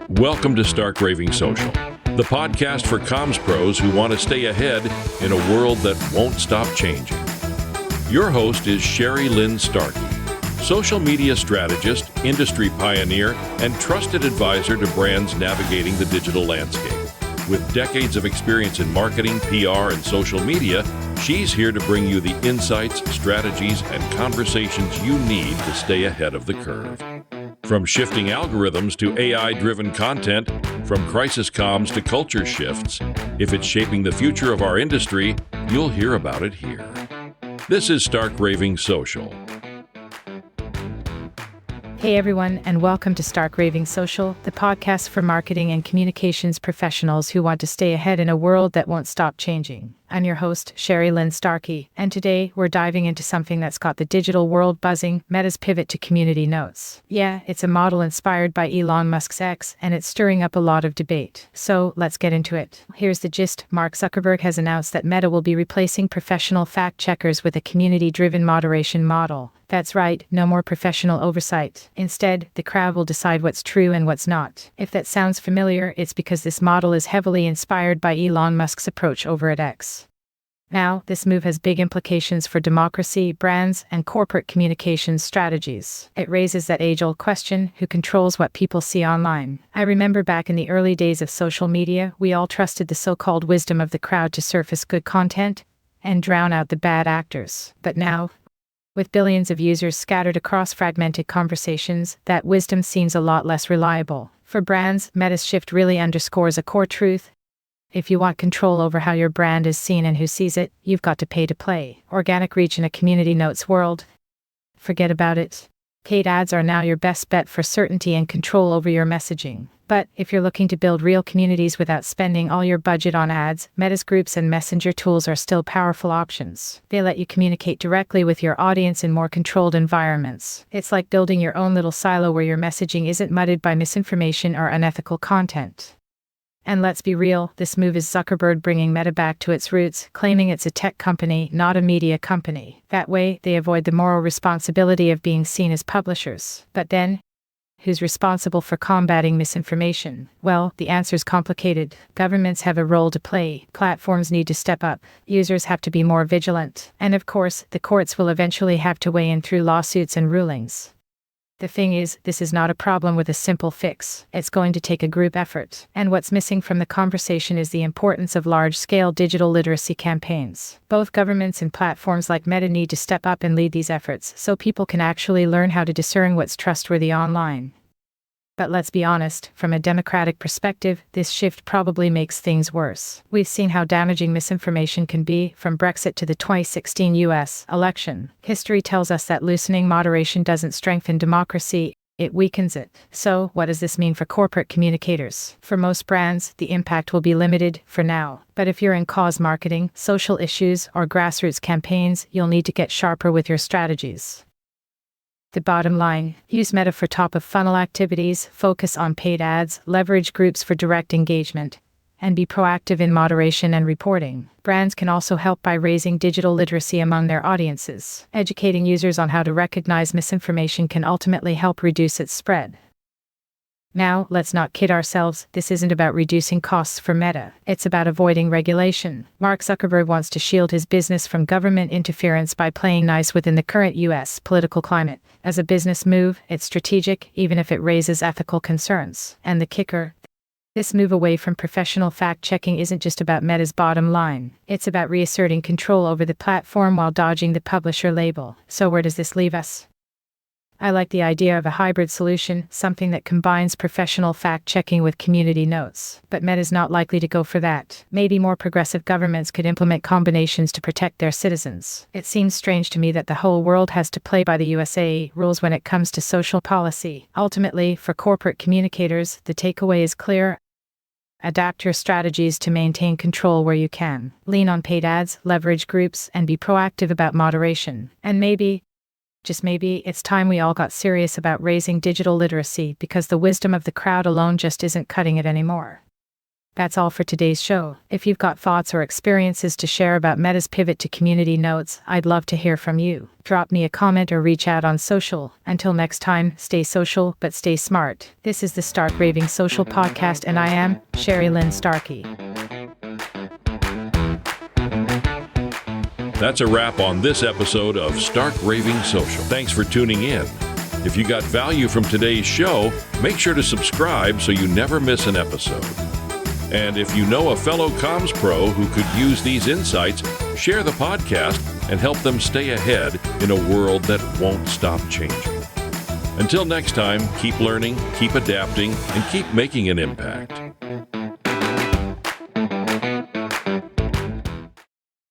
Welcome to Stark Raving Social, the podcast for comms pros who want to stay ahead in a world that won't stop changing. Your host is Sherry Lynn Starkey, social media strategist, industry pioneer, and trusted advisor to brands navigating the digital landscape. With decades of experience in marketing, PR, and social media, she's here to bring you the insights, strategies, and conversations you need to stay ahead of the curve. From shifting algorithms to AI-driven content, from crisis comms to culture shifts, if it's shaping the future of our industry, you'll hear about it here. This is Stark Raving Social. Hey everyone, and welcome to Stark Raving Social, the podcast for marketing and communications professionals who want to stay ahead in a world that won't stop changing. I'm your host, Sherry Lynn Starkey, and today we're diving into something that's got the digital world buzzing, Meta's pivot to community notes. Yeah, it's a model inspired by Elon Musk's X, and it's stirring up a lot of debate. So let's get into it. Here's the gist. Mark Zuckerberg has announced that Meta will be replacing professional fact-checkers with a community-driven moderation model. That's right, no more professional oversight. Instead, the crowd will decide what's true and what's not. If that sounds familiar, it's because this model is heavily inspired by Elon Musk's approach over at X. Now, this move has big implications for democracy, brands, and corporate communications strategies. It raises that age-old question, who controls what people see online? I remember back in the early days of social media, we all trusted the so-called wisdom of the crowd to surface good content and drown out the bad actors. But now, with billions of users scattered across fragmented conversations, that wisdom seems a lot less reliable. For brands, Meta's shift really underscores a core truth. If you want control over how your brand is seen and who sees it, you've got to pay to play. Organic reach in a community notes world? Forget about it. Paid ads are now your best bet for certainty and control over your messaging. But if you're looking to build real communities without spending all your budget on ads, Meta's groups and messenger tools are still powerful options. They let you communicate directly with your audience in more controlled environments. It's like building your own little silo where your messaging isn't muddied by misinformation or unethical content. And let's be real, this move is Zuckerberg bringing Meta back to its roots, claiming it's a tech company, not a media company. That way, they avoid the moral responsibility of being seen as publishers. But then, who's responsible for combating misinformation? Well, the answer's complicated. Governments have a role to play, platforms need to step up, users have to be more vigilant, and of course, the courts will eventually have to weigh in through lawsuits and rulings. The thing is, this is not a problem with a simple fix. It's going to take a group effort. And what's missing from the conversation is the importance of large-scale digital literacy campaigns. Both governments and platforms like Meta need to step up and lead these efforts so people can actually learn how to discern what's trustworthy online. But let's be honest, from a democratic perspective, this shift probably makes things worse. We've seen how damaging misinformation can be, from Brexit to the 2016 US election. History tells us that loosening moderation doesn't strengthen democracy, it weakens it. So, what does this mean for corporate communicators? For most brands, the impact will be limited, for now. But if you're in cause marketing, social issues, or grassroots campaigns, you'll need to get sharper with your strategies. The bottom line, use Meta for top-of-funnel activities, focus on paid ads, leverage groups for direct engagement, and be proactive in moderation and reporting. Brands can also help by raising digital literacy among their audiences. Educating users on how to recognize misinformation can ultimately help reduce its spread. Now, let's not kid ourselves, this isn't about reducing costs for Meta. It's about avoiding regulation. Mark Zuckerberg wants to shield his business from government interference by playing nice within the current US political climate. As a business move, it's strategic, even if it raises ethical concerns. And the kicker? This move away from professional fact-checking isn't just about Meta's bottom line. It's about reasserting control over the platform while dodging the publisher label. So where does this leave us? I like the idea of a hybrid solution, something that combines professional fact-checking with community notes. But Meta's not likely to go for that. Maybe more progressive governments could implement combinations to protect their citizens. It seems strange to me that the whole world has to play by the USA rules when it comes to social policy. Ultimately, for corporate communicators, the takeaway is clear. Adapt your strategies to maintain control where you can. Lean on paid ads, leverage groups, and be proactive about moderation. And maybe, just maybe, it's time we all got serious about raising digital literacy because the wisdom of the crowd alone just isn't cutting it anymore. That's all for today's show. If you've got thoughts or experiences to share about Meta's pivot to community notes, I'd love to hear from you. Drop me a comment or reach out on social. Until next time, stay social, but stay smart. This is the Stark Raving Social Podcast, and I am Sherry Lynn Starkey. That's a wrap on this episode of Stark Raving Social. Thanks for tuning in. If you got value from today's show, make sure to subscribe so you never miss an episode. And if you know a fellow comms pro who could use these insights, share the podcast and help them stay ahead in a world that won't stop changing. Until next time, keep learning, keep adapting, and keep making an impact.